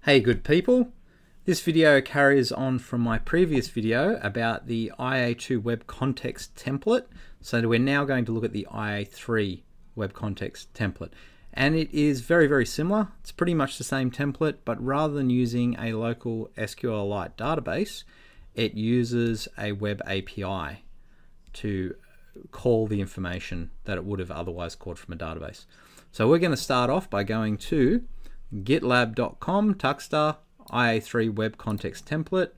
Hey good people, this video carries on from my previous video about the IA2 WebContext template. So we're now going to look at the IA3 WebContext template. And it is very similar. It's pretty much the same template, but rather than using a local SQLite database, it uses a web API to call the information that it would have otherwise called from a database. So we're going to start off by going to gitlab.com tuxter IA3 WebContext template.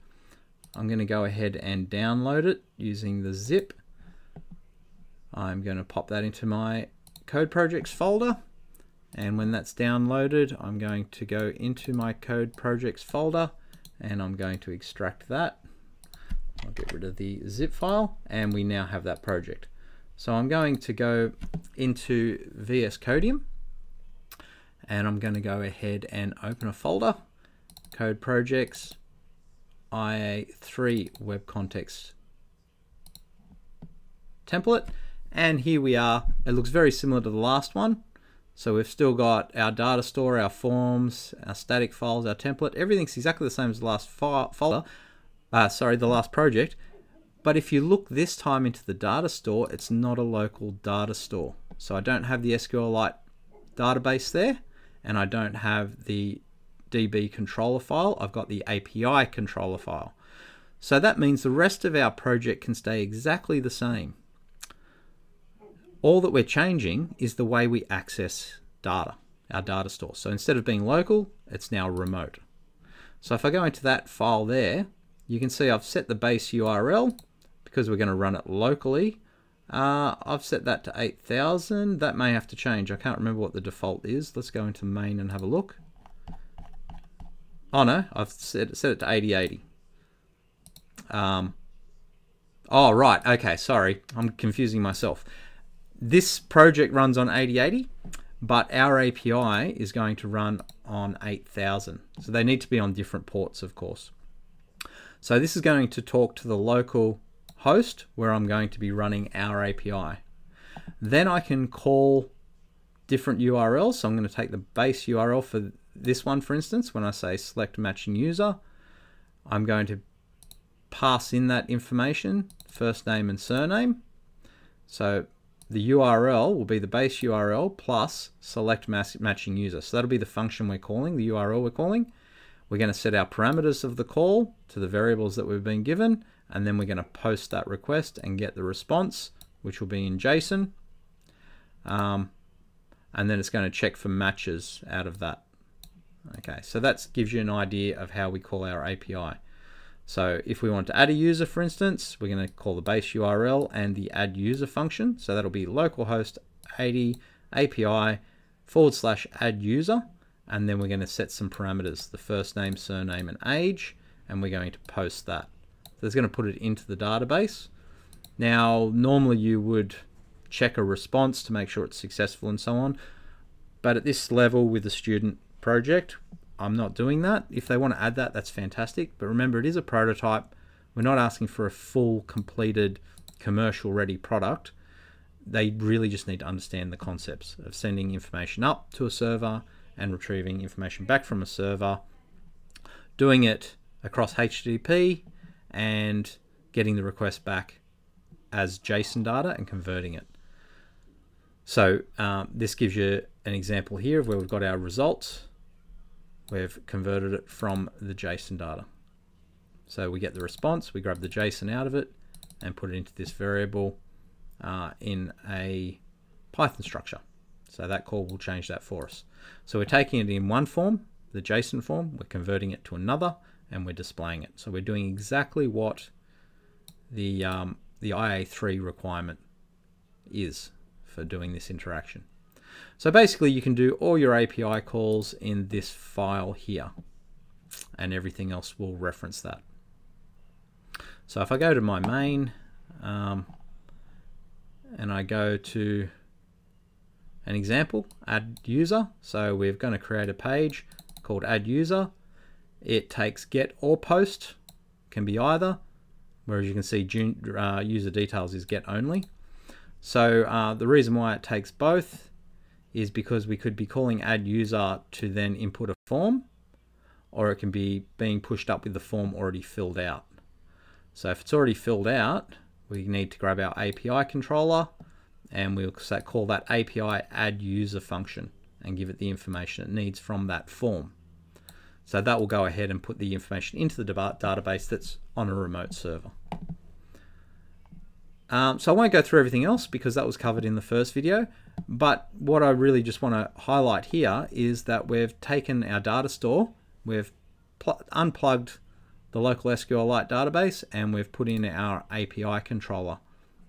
I'm going to go ahead and download it using the zip. I'm going to pop that into my code projects folder, and when that's downloaded I'm going to go into my code projects folder and I'm going to extract that. I'll get rid of the zip file and we now have that project. So I'm going to go into VS Codium and I'm going to go ahead and open a folder, code projects IA3 WebContext template, and here we are. It looks very similar to the last one. So we've still got our data store, our forms, our static files, our template. Everything's exactly the same as the last folder. The last project. But if you look this time into the data store, it's not a local data store. So I don't have the SQLite database there, and I don't have the DB controller file. I've got the API controller file. So that means the rest of our project can stay exactly the same. All that we're changing is the way we access data, our data store. So instead of being local, it's now remote. So if I go into that file there, you can see I've set the base URL because we're going to run it locally. I've set that to 8,000. That may have to change. I can't remember what the default is. Let's go into main and have a look. Oh no, I've set it to 8080. Oh right, okay, sorry, I'm confusing myself. This project runs on 8080, but our API is going to run on 8000. So they need to be on different ports, of course. So this is going to talk to the local host where I'm going to be running our API. Then I can call different URLs. So I'm going to take the base URL for this one, for instance. When I say select matching user, I'm going to pass in that information, first name and surname. So the URL will be the base URL plus select matching user. So that'll be the function we're calling, the URL we're calling. We're going to set our parameters of the call to the variables that we've been given, and then we're going to post that request and get the response, which will be in JSON. And then it's going to check for matches out of that. Okay, so that gives you an idea of how we call our API. So if we want to add a user, for instance, we're going to call the base URL and the add user function. So that'll be localhost 80 API /add user. And then we're going to set some parameters, the first name, surname, and age, and we're going to post that. So it's going to put it into the database. Now, normally you would check a response to make sure it's successful and so on. But at this level with the student project, I'm not doing that. If they want to add that, that's fantastic. But remember, it is a prototype. We're not asking for a full, completed, commercial-ready product. They really just need to understand the concepts of sending information up to a server and retrieving information back from a server, doing it across HTTP, and getting the request back as JSON data and converting it. So this gives you an example here of where we've got our results. We've converted it from the JSON data. So we get the response, we grab the JSON out of it and put it into this variable in a Python structure. So that call will change that for us. So we're taking it in one form, the JSON form, we're converting it to another, and we're displaying it. So we're doing exactly what the IA3 requirement is for doing this interaction. So basically you can do all your API calls in this file here, and everything else will reference that. So if I go to my main and I go to an example, add user. So we're going to create a page called add user. It takes get or post, can be either, whereas you can see user details is get only. So the reason why it takes both is because we could be calling add user to then input a form, or it can be being pushed up with the form already filled out. So if it's already filled out, we need to grab our API controller and we'll call that API add user function and give it the information it needs from that form. So that will go ahead and put the information into the database that's on a remote server. So I won't go through everything else because that was covered in the first video, but what I really just want to highlight here is that we've taken our data store, we've unplugged the local SQLite database, and we've put in our API controller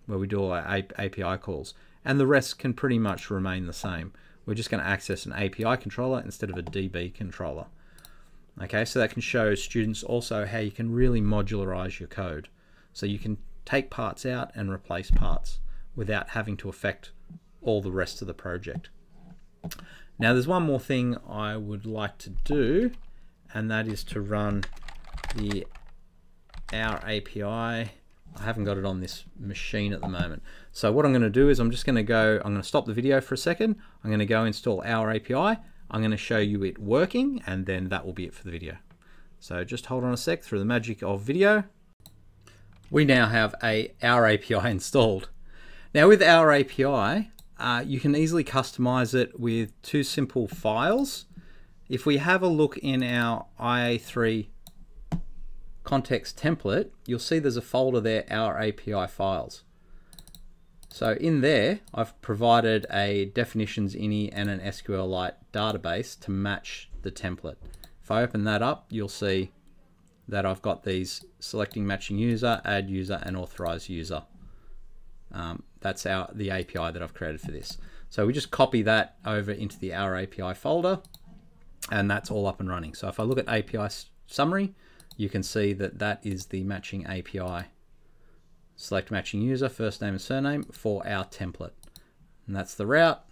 where we do all our API calls, and the rest can pretty much remain the same. We're just going to access an API controller instead of a DB controller. Okay, so that can show students also how you can really modularize your code. So you can take parts out and replace parts without having to affect all the rest of the project. Now there's one more thing I would like to do, and that is to run our API. I haven't got it on this machine at the moment. So what I'm going to do is I'm going to stop the video for a second. I'm going to go install our API. I'm going to show you it working, and then that will be it for the video. So just hold on a sec. Through the magic of video, we now have our API installed. Now with our API, you can easily customize it with two simple files. If we have a look in our IA3 context template, you'll see there's a folder there, our API files. So in there, I've provided a definitions ini and an SQLite database to match the template. If I open that up, you'll see that I've got these selecting matching user, add user, and authorize user. That's the API that I've created for this. So we just copy that over into the our API folder, and that's all up and running. So if I look at API summary, you can see that that is the matching API. Select matching user, first name and surname for our template. And that's the route,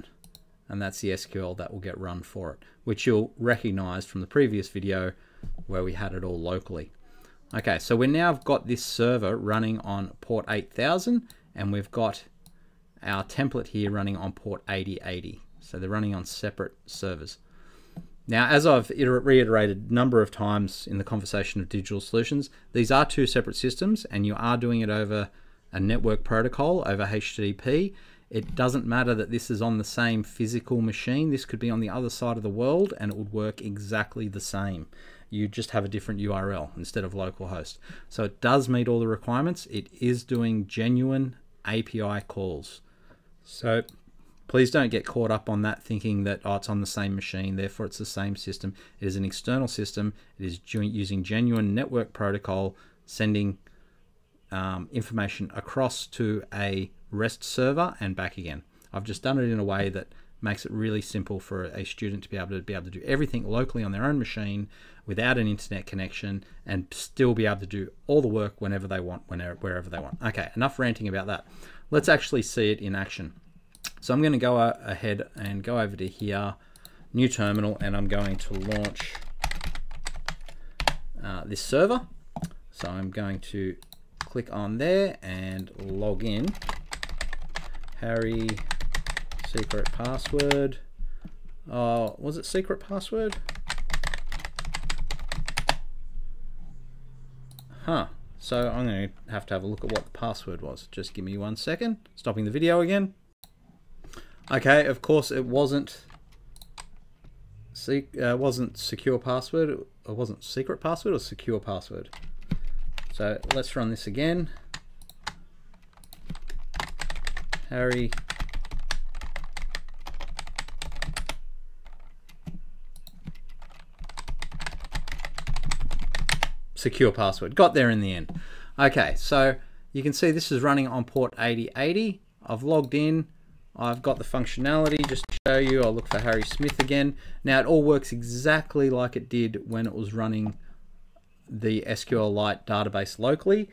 and that's the SQL that will get run for it, which you'll recognize from the previous video where we had it all locally. Okay, so we now got this server running on port 8000, and we've got our template here running on port 8080. So they're running on separate servers. Now, as I've reiterated a number of times in the conversation of digital solutions, these are two separate systems, and you are doing it over a network protocol, over HTTP. It doesn't matter that this is on the same physical machine. This could be on the other side of the world, and it would work exactly the same. You just have a different URL instead of localhost. So it does meet all the requirements. It is doing genuine API calls. So please don't get caught up on that thinking that, oh, it's on the same machine, therefore it's the same system. It is an external system. It is using genuine network protocol, sending information across to a REST server and back again. I've just done it in a way that makes it really simple for a student to be able to do everything locally on their own machine without an internet connection and still be able to do all the work whenever they want, wherever they want. Okay, enough ranting about that. Let's actually see it in action. So I'm going to go ahead and go over to here, new terminal, and I'm going to launch this server. So I'm going to click on there and log in. Harry, secret password. Was it secret password? Huh. So I'm going to have a look at what the password was. Just give me 1 second. Stopping the video again. Okay, of course it wasn't secure password. It wasn't secret password or secure password. So let's run this again. Harry. Secure password. Got there in the end. Okay, so you can see this is running on port 8080. I've logged in. I've got the functionality. Just to show you, I'll look for Harry Smith again. Now it all works exactly like it did when it was running the SQLite database locally.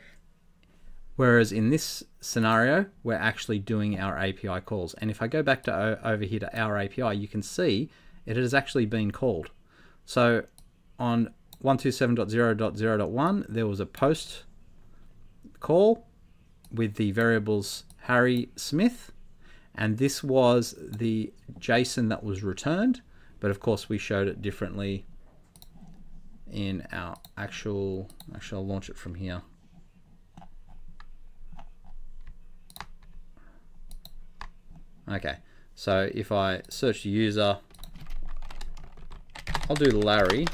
Whereas in this scenario, we're actually doing our API calls. And if I go back to over here to our API, you can see it has actually been called. So on 127.0.0.1, there was a post call with the variables Harry Smith, and this was the JSON that was returned, but of course we showed it differently in our actually I'll launch it from here. Okay, so if I search the user, I'll do Larry,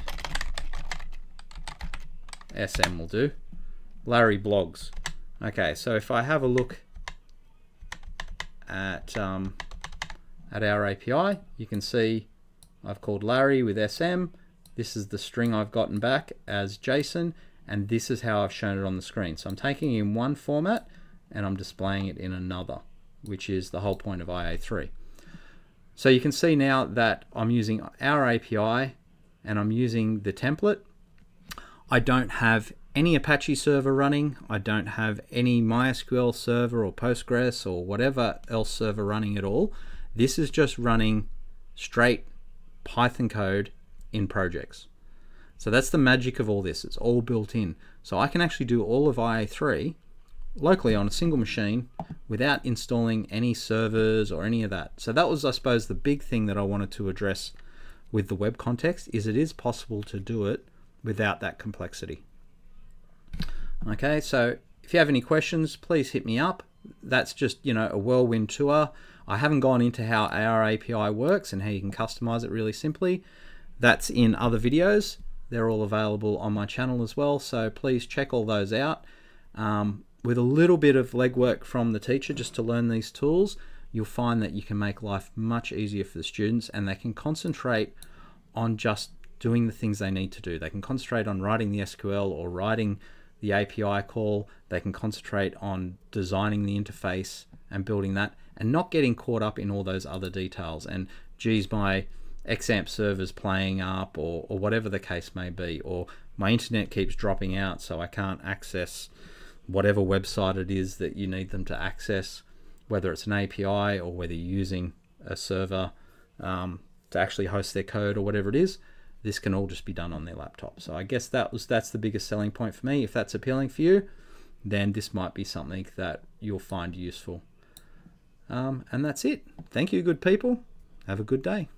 SM will do, Larry blogs. Okay, so if I have a look at our API, you can see I've called Larry with SM. This is the string I've gotten back as JSON, and this is how I've shown it on the screen. So I'm taking it in one format and I'm displaying it in another, which is the whole point of IA3. So you can see now that I'm using our API and I'm using the template. I don't have any Apache server running. I don't have any MySQL server or Postgres or whatever else server running at all. This is just running straight Python code in projects. So that's the magic of all this. It's all built in. So I can actually do all of IA3 locally on a single machine without installing any servers or any of that. So that was, I suppose, the big thing that I wanted to address with the web context, is it is possible to do it without that complexity. Okay, so if you have any questions, please hit me up. That's just, you know, a whirlwind tour. I haven't gone into how our API works and how you can customize it really simply. That's in other videos. They're all available on my channel as well, so please check all those out. With a little bit of legwork from the teacher just to learn these tools, you'll find that you can make life much easier for the students, and they can concentrate on just doing the things they need to do. They can concentrate on writing the SQL or writing the API call. They can concentrate on designing the interface and building that, and not getting caught up in all those other details. And geez, my XAMPP server's playing up, or whatever the case may be, or my internet keeps dropping out so I can't access whatever website it is that you need them to access, whether it's an API or whether you're using a server to actually host their code or whatever it is. This can all just be done on their laptop. So I guess that's the biggest selling point for me. If that's appealing for you, then this might be something that you'll find useful. And that's it. Thank you, good people. Have a good day.